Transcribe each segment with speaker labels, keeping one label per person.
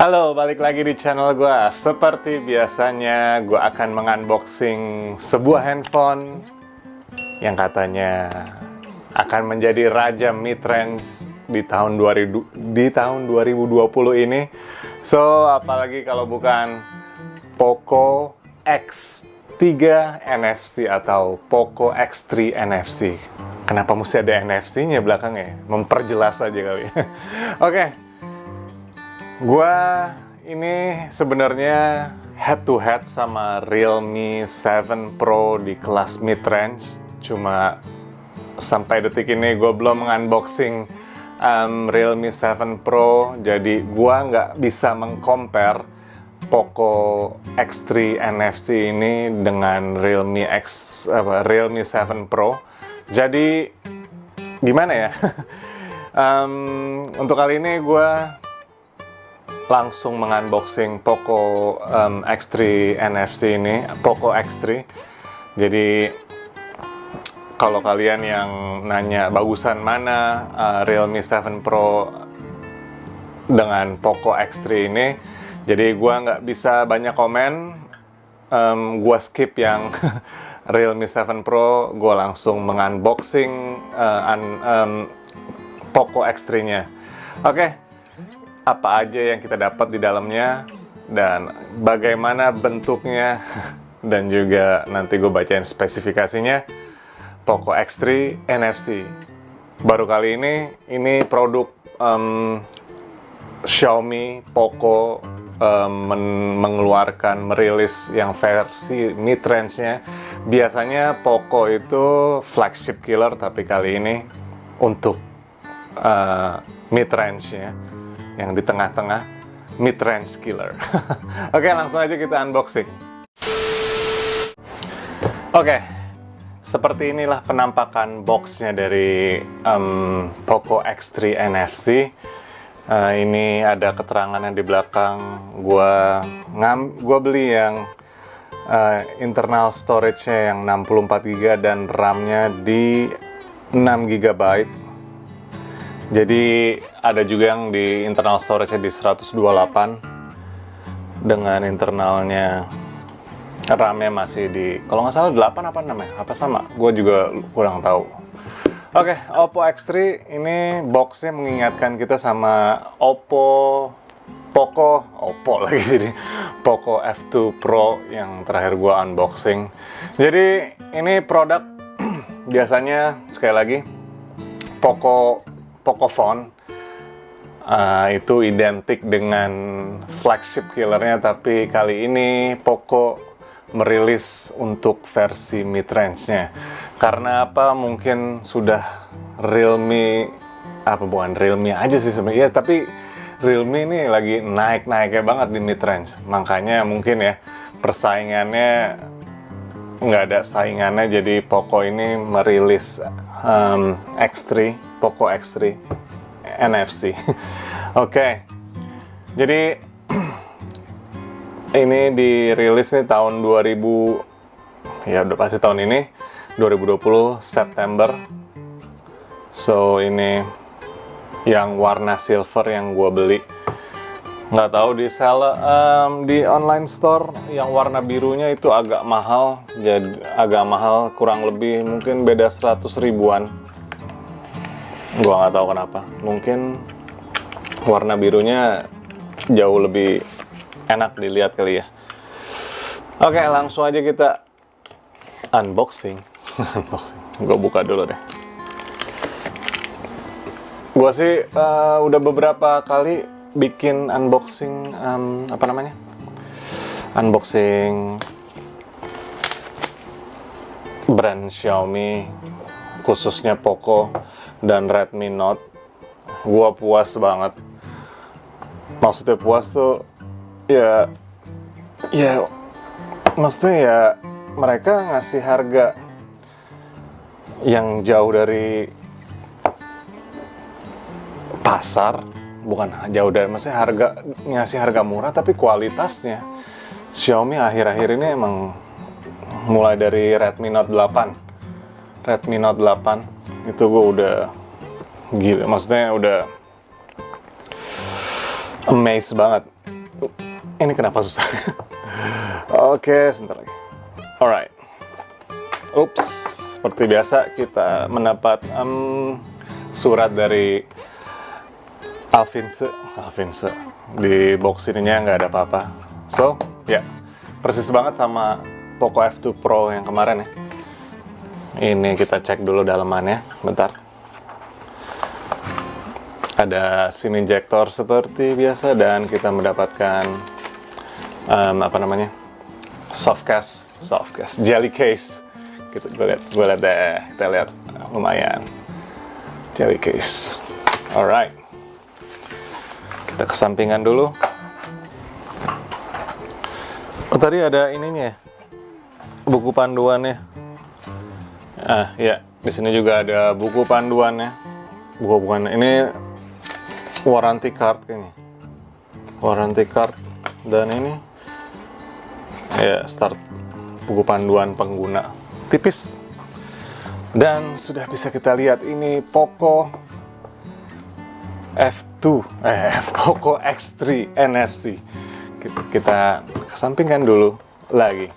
Speaker 1: Halo, balik lagi di channel gue. Seperti biasanya, gue akan mengunboxing sebuah handphone yang katanya akan menjadi raja mid-range di tahun 2020 ini. So, apalagi kalau bukan Poco X3 NFC atau Poco X3 NFC. Kenapa mesti ada NFC-nya belakangnya? Memperjelas aja kali ya. Oke. Gua ini sebenarnya head to head sama Realme 7 Pro di kelas mid-range. Cuma sampai detik ini gue belum mengunboxing Realme 7 Pro. Jadi gua nggak bisa meng-compare Poco X3 NFC ini dengan Realme 7 Pro. Jadi gimana ya? Untuk kali ini gue langsung mengunboxing Poco X3 NFC ini, Poco X3. Jadi kalau kalian yang nanya bagusan mana Realme 7 Pro dengan Poco X3 ini, jadi gua nggak bisa banyak komen. Gua skip yang Realme 7 Pro, gua langsung mengunboxing Poco X3-nya. Oke. Apa aja yang kita dapat di dalamnya dan bagaimana bentuknya dan juga nanti gue bacain spesifikasinya. Poco X3 NFC baru kali ini produk Xiaomi Poco merilis yang versi mid-range-nya. Biasanya Poco itu flagship killer, tapi kali ini untuk mid-range-nya, yang di tengah-tengah, mid-range killer. Oke, langsung aja kita unboxing. Oke, seperti inilah penampakan boxnya dari Poco X3 NFC. Ini ada keterangannya di belakang. Gua beli yang internal storage-nya yang 64GB dan RAM-nya di 6GB. Jadi ada juga yang di internal storage-nya di 128 dengan internalnya RAM-nya masih di, kalau nggak salah 8 apa 6 ya? Apa sama? Gue juga kurang tahu. Oke, Oppo X3 ini box-nya mengingatkan kita sama Poco lagi jadi Poco F2 Pro yang terakhir gue unboxing. Jadi ini produk biasanya sekali lagi Poco Phone itu identik dengan flagship killernya, tapi kali ini Poco merilis untuk versi mid-range-nya. Karena apa? Mungkin sudah Realme, bukan Realme aja sih sebenarnya, tapi Realme ini lagi naik-naiknya banget di mid-range. Makanya mungkin ya persaingannya nggak ada saingannya, jadi Poco ini merilis Poco X3 NFC. Oke. Jadi ini dirilis nih tahun 2000, ya udah pasti tahun ini 2020 September. So ini yang warna silver yang gua beli. Nggak tahu di online store yang warna birunya itu agak mahal, kurang lebih mungkin beda 100 ribuan. Gua nggak tahu kenapa, mungkin warna birunya jauh lebih enak dilihat kali ya. Oke, langsung aja kita unboxing. Gue buka dulu deh. Gue sih udah beberapa kali bikin unboxing unboxing brand Xiaomi, khususnya Poco dan Redmi Note. Gua puas banget. Maksudnya puas tuh ya maksudnya ya mereka ngasih harga yang jauh dari pasar, bukan jauh dari, maksudnya ngasih harga murah tapi kualitasnya. Xiaomi akhir-akhir ini emang mulai dari Redmi Note 8 itu gue udah gila, maksudnya udah amazed banget Ini kenapa susah? Oke, sebentar lagi. Alright. Ups, seperti biasa kita mendapat surat dari Alvinse. Di box ininya nggak ada apa-apa. So, ya, persis banget sama Poco F2 Pro yang kemarin ya. Ini kita cek dulu dalamannya, bentar. Ada SIM injector seperti biasa dan kita mendapatkan soft case, jelly case. Gitu, gue lihat deh, kita lihat lumayan jelly case. Alright, kita kesampingan dulu. Oh, tadi ada ininya ya, buku panduannya. Ya, di sini juga ada buku panduannya. Bukan ini warranty card kayaknya. Warranty card dan ini ya start buku panduan pengguna. Tipis. Dan sudah bisa kita lihat ini Poco F2 Poco X3 NFC. Kita kesampingkan dulu lagi.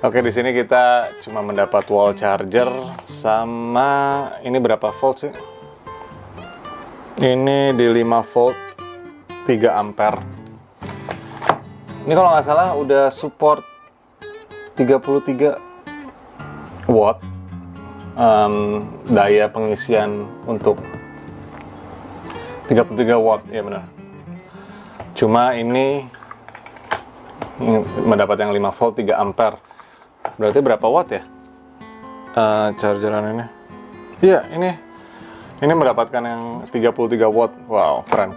Speaker 1: Oke, di sini kita cuma mendapat wall charger sama ini berapa volt sih? Ini di 5 volt 3 ampere. Ini kalau nggak salah udah support 33 watt daya pengisian untuk 33 watt, ya benar. Cuma ini mendapat yang 5 volt 3 ampere. Berarti berapa watt ya? Chargeran ini. Iya, ini mendapatkan yang 33 watt. Wow, keren.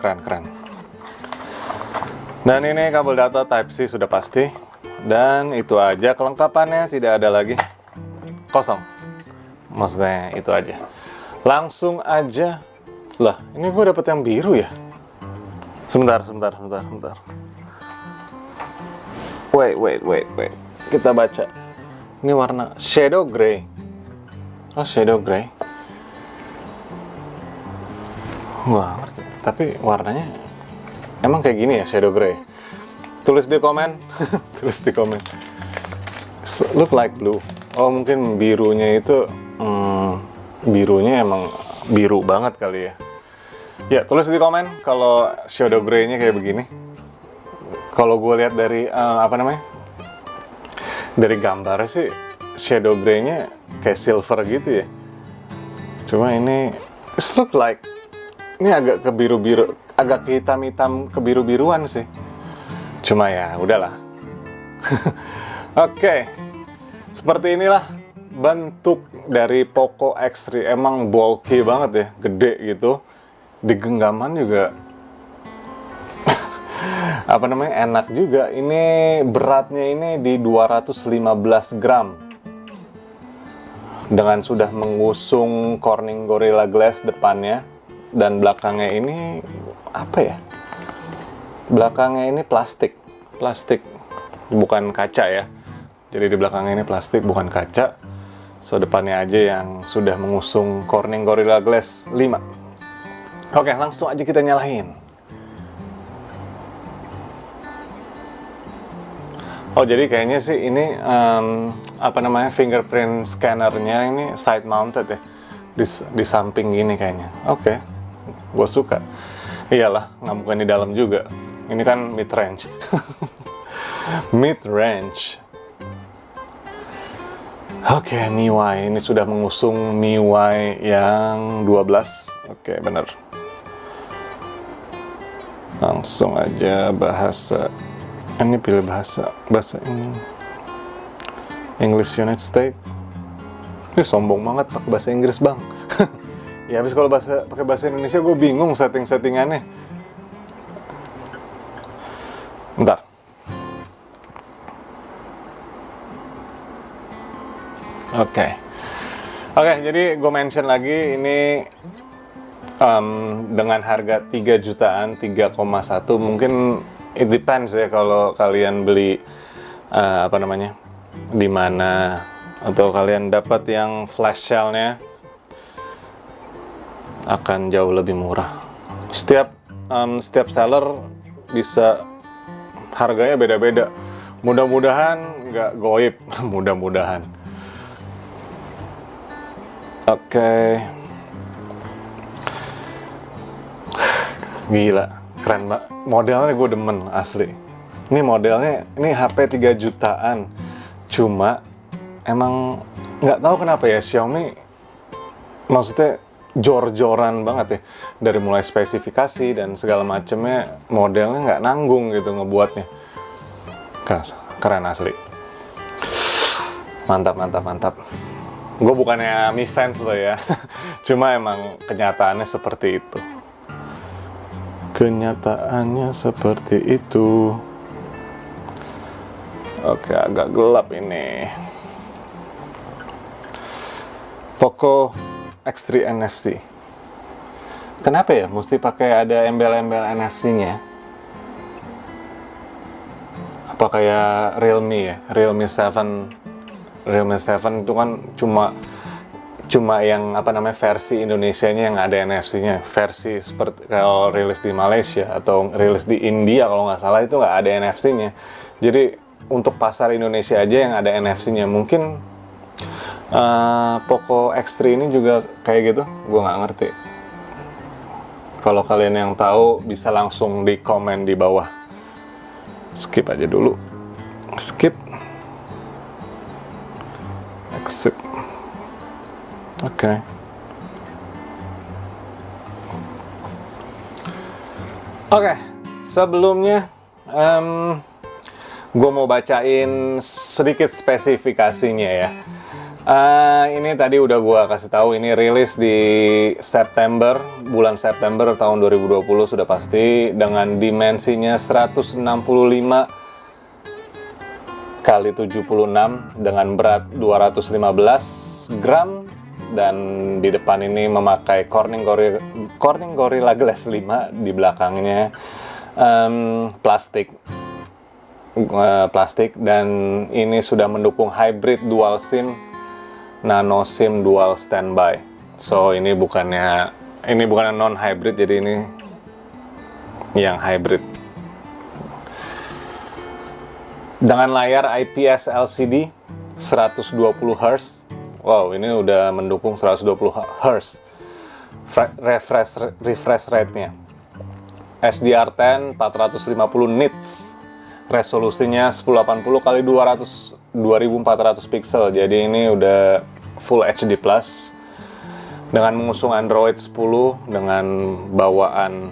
Speaker 1: Dan ini kabel data Type-C sudah pasti. Dan itu aja kelengkapannya, tidak ada lagi. Kosong. Maksudnya itu aja. Langsung aja. Lah, ini gue dapet yang biru ya? Sebentar. Wait. Kita baca. Ini warna shadow gray. Oh, shadow gray. Wah, ngerti. Tapi warnanya emang kayak gini ya, shadow gray. Tulis di komen. Look like blue. Oh, mungkin birunya itu birunya emang biru banget kali ya. Ya, tulis di komen kalau shadow gray-nya kayak begini. Kalau gue lihat dari dari gambar sih shadow gray-nya kayak silver gitu ya. Cuma ini look like ini agak ke biru-biru, agak ke hitam-hitam ke biru-biruan sih. Cuma ya udahlah. Oke. Seperti inilah bentuk dari Poco X3. Emang bulky banget ya, gede gitu. Di genggaman juga enak juga. Ini beratnya ini di 215 gram. Dengan sudah mengusung Corning Gorilla Glass depannya. Dan belakangnya ini apa ya? Belakangnya ini plastik, bukan kaca ya. Jadi di belakangnya ini plastik, bukan kaca. So depannya aja yang sudah mengusung Corning Gorilla Glass 5. Oke, langsung aja kita nyalain. Oh, jadi kayaknya sih ini fingerprint scannernya ini side mounted ya, di samping gini kayaknya. Oke. Gue suka. Iyalah, nggak mungkin di dalam juga. Ini kan mid range. Oke, MIUI. Ini sudah mengusung MIUI yang 12. Oke, bener. Langsung aja bahasa. Ini pilih bahasa English United States. Ini sombong banget pakai bahasa Inggris, Bang. Ya habis kalau pakai bahasa Indonesia gue bingung settingannya. Bentar. Oke, jadi gue mention lagi ini dengan harga 3 jutaan, 3,1 mungkin it depends ya kalau kalian beli di mana atau kalian dapat yang flash sale-nya akan jauh lebih murah. Setiap seller bisa harganya beda-beda. Mudah-mudahan nggak goib. Mudah-mudahan. Oke. Gila, keren banget. Modelnya gue demen, asli. Ini modelnya, ini HP 3 jutaan. Cuma, emang nggak tahu kenapa ya Xiaomi, maksudnya jor-joran banget ya. Dari mulai spesifikasi dan segala macemnya, modelnya nggak nanggung gitu ngebuatnya. Keren asli. Mantap, mantap, mantap. Gue bukannya Mi fans loh ya. Cuma emang kenyataannya seperti itu. Kenyataannya seperti itu. Oke, agak gelap ini. Poco X3 NFC. Kenapa ya mesti pakai ada embel-embel NFC-nya? Apa kayak Realme ya? Realme 7 itu kan cuma yang apa namanya versi Indonesianya yang ada NFC-nya. Versi seperti kalau rilis di Malaysia atau rilis di India kalau nggak salah itu nggak ada NFC-nya. Jadi untuk pasar Indonesia aja yang ada NFC-nya. Mungkin Poco X3 ini juga kayak gitu, gue nggak ngerti. Kalau kalian yang tahu bisa langsung di komen di bawah. Skip aja dulu. Skip. Exit. Oke. Oke. Sebelumnya gue mau bacain sedikit spesifikasinya ya. Ini tadi udah gue kasih tahu, ini rilis di September, bulan September tahun 2020 sudah pasti, dengan dimensinya 165 kali 76 dengan berat 215 gram, dan di depan ini memakai Corning Gorilla Glass 5, di belakangnya plastik, dan ini sudah mendukung hybrid dual SIM, nano SIM dual standby. So ini bukannya non hybrid, jadi ini yang hybrid. Dengan layar IPS LCD 120 Hz. Wow, ini udah mendukung 120 Hz. Refresh rate-nya. SDR10 450 nits. Resolusinya 1080 x 2400 pixel. Jadi ini udah Full HD Plus dengan mengusung Android 10 dengan bawaannya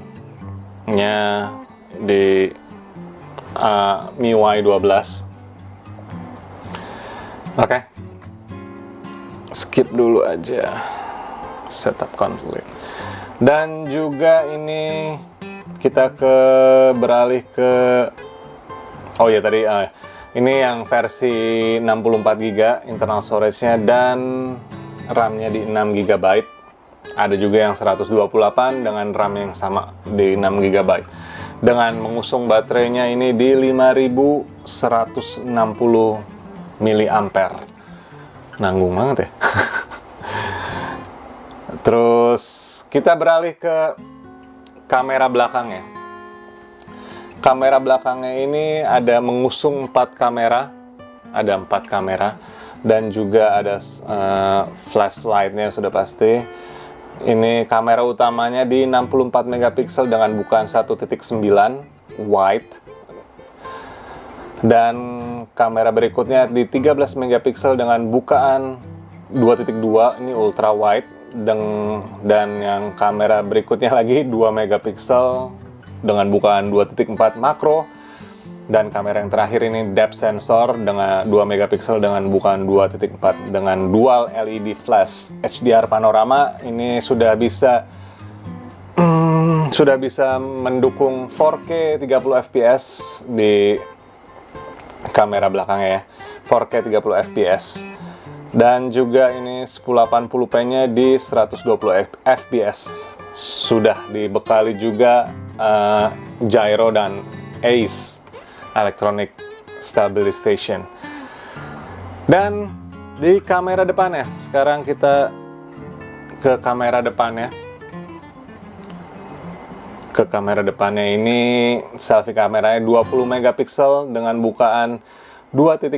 Speaker 1: di MIUI 12. Oke. Skip dulu aja setup konflik. Dan juga ini kita beralih ke ini yang versi 64GB internal storage-nya dan RAM-nya di 6GB. Ada juga yang 128 dengan RAM yang sama di 6GB. Dengan mengusung baterainya ini di 5160 mAh. Nanggung banget ya. Terus kita beralih ke kamera belakangnya. Kamera belakangnya ini ada mengusung 4 kamera, dan juga ada flashlight-nya sudah pasti. Ini kamera utamanya di 64 megapiksel dengan bukaan 1.9 wide, dan kamera berikutnya di 13 megapiksel dengan bukaan 2.2, ini ultra wide, dan yang kamera berikutnya lagi 2 megapiksel dengan bukaan 2.4 makro, dan kamera yang terakhir ini depth sensor dengan 2 megapiksel dengan bukaan 2.4 dengan dual LED flash. HDR panorama ini sudah bisa mendukung 4K 30 fps di kamera belakangnya ya, 4K 30 fps, dan juga ini 1080p-nya di 120 fps. Sudah dibekali juga gyro dan ACE, Electronic Stabilization. Dan di kamera depannya, sekarang kita ke kamera depannya. ke kamera depannya ini selfie kameranya 20 megapiksel dengan bukaan 2.2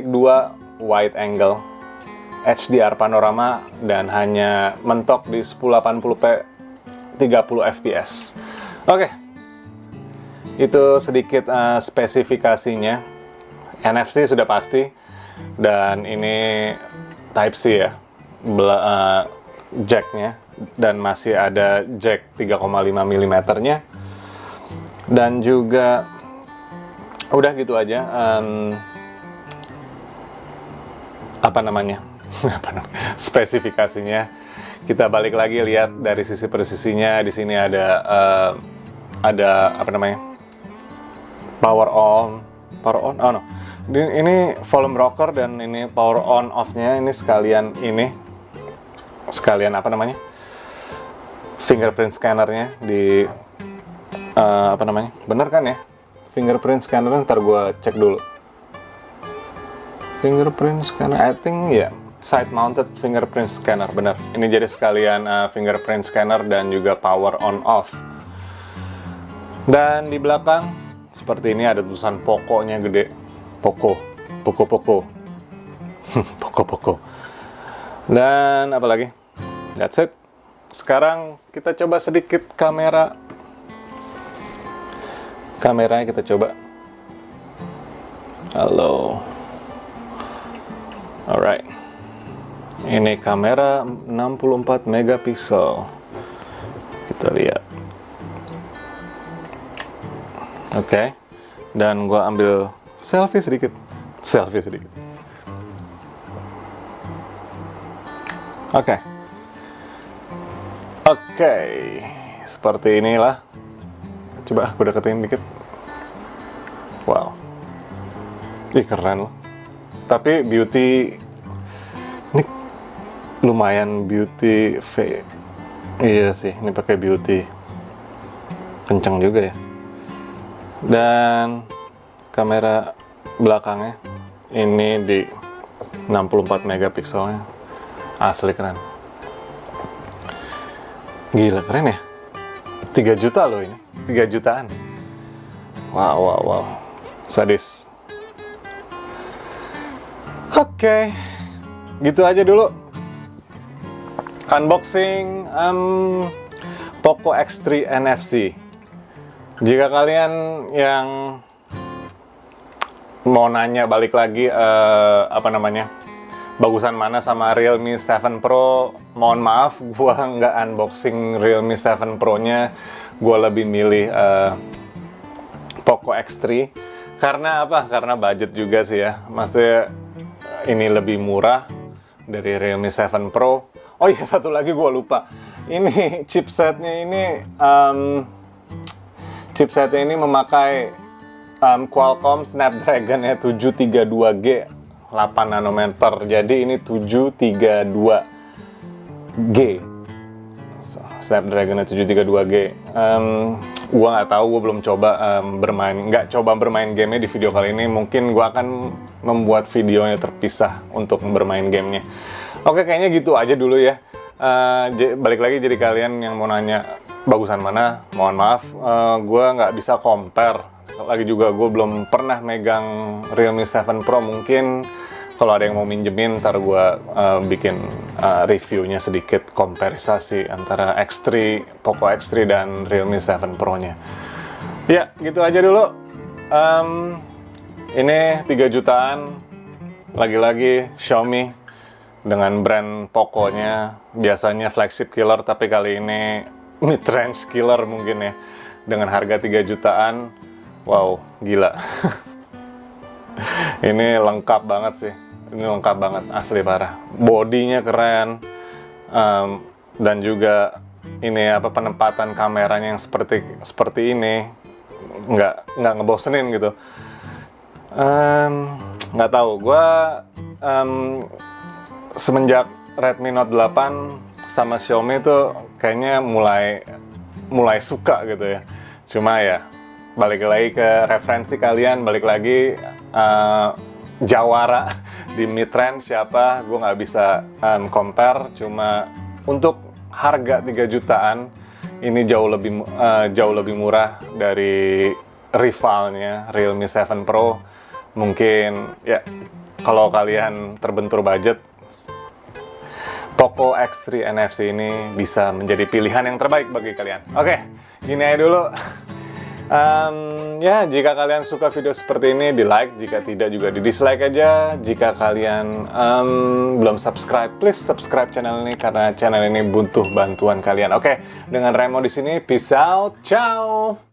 Speaker 1: wide angle HDR panorama dan hanya mentok di 1080p 30 fps. Oke. Itu sedikit spesifikasinya. NFC sudah pasti dan ini Type C ya. Jacknya dan masih ada jack 3,5 mm nya. Dan juga udah gitu aja. Apa namanya? Spesifikasinya. Kita balik lagi lihat dari sisi presisinya. Di sini ada apa namanya? Power on. Oh no. Ini volume rocker dan ini power on off-nya ini sekalian apa namanya? Fingerprint scannernya di apa namanya? Bener kan ya? Fingerprint scanner, ntar gue cek dulu. Fingerprint scanner, I think ya, side mounted fingerprint scanner, bener. Ini jadi sekalian fingerprint scanner dan juga power on off. Dan di belakang seperti ini ada tulisan Poco-nya gede. Poco. Poco. Dan apa lagi? That's it. Sekarang kita coba sedikit kameranya kita coba. Halo. Alright. Ini kamera 64 megapiksel. Kita lihat. Oke. Dan gua ambil selfie sedikit. Oke. Seperti inilah. Coba aku deketin dikit. Wow. Ih, keren loh. Tapi beauty ini lumayan beauty iya sih, ini pakai beauty kenceng juga ya. Dan kamera belakangnya ini di 64 megapikselnya. Asli keren. Gila, keren ya. 3 juta loh ini. 3 jutaan. Wow. Sadis. Oke. Gitu aja dulu. Unboxing Poco X3 NFC. Jika kalian yang mau nanya balik lagi apa namanya, bagusan mana sama Realme 7 Pro, mohon maaf, gua nggak unboxing Realme 7 Pro-nya. Gua lebih milih Poco X3. Karena apa? Karena budget juga sih ya. Maksudnya ini lebih murah dari Realme 7 Pro. Oh iya, satu lagi gua lupa. Ini chipsetnya ini memakai Qualcomm Snapdragon 732G 8 nanometer. Jadi ini 732G. Snapdragon 732G. Gua nggak tahu, gua belum coba bermain gamenya di video kali ini. Mungkin gua akan membuat videonya terpisah untuk bermain gamenya. Oke, kayaknya gitu aja dulu ya. Balik lagi, jadi kalian yang mau nanya bagusan mana, mohon maaf, gue nggak bisa compare. Lagi juga gue belum pernah megang Realme 7 Pro. Mungkin kalau ada yang mau minjemin, ntar gue bikin reviewnya sedikit, komparisi antara X3, Poco X3 dan Realme 7 Pro-nya. Ya, gitu aja dulu. Ini 3 jutaan, lagi-lagi Xiaomi dengan brand Poco-nya. Biasanya flagship killer, tapi kali ini mid-range killer mungkin ya, dengan harga 3 jutaan. Wow, gila. Ini lengkap banget sih. Ini lengkap banget, asli parah. Bodinya keren, dan juga ini apa, penempatan kameranya yang seperti ini, nggak ngebosenin gitu. Nggak tahu, gue semenjak Redmi Note 8 sama Xiaomi tuh kayaknya mulai suka gitu ya. Cuma ya balik lagi ke referensi kalian, balik lagi jawara di mid-range siapa, gue nggak bisa compare. Cuma untuk harga 3 jutaan ini jauh lebih murah dari rivalnya Realme 7 Pro. Mungkin ya kalau kalian terbentur budget, Poco X3 NFC ini bisa menjadi pilihan yang terbaik bagi kalian. Oke, gini aja dulu. Ya, jika kalian suka video seperti ini, di like. Jika tidak juga di dislike aja. Jika kalian belum subscribe, please subscribe channel ini karena channel ini butuh bantuan kalian. Oke, dengan Remo di sini, peace out, ciao.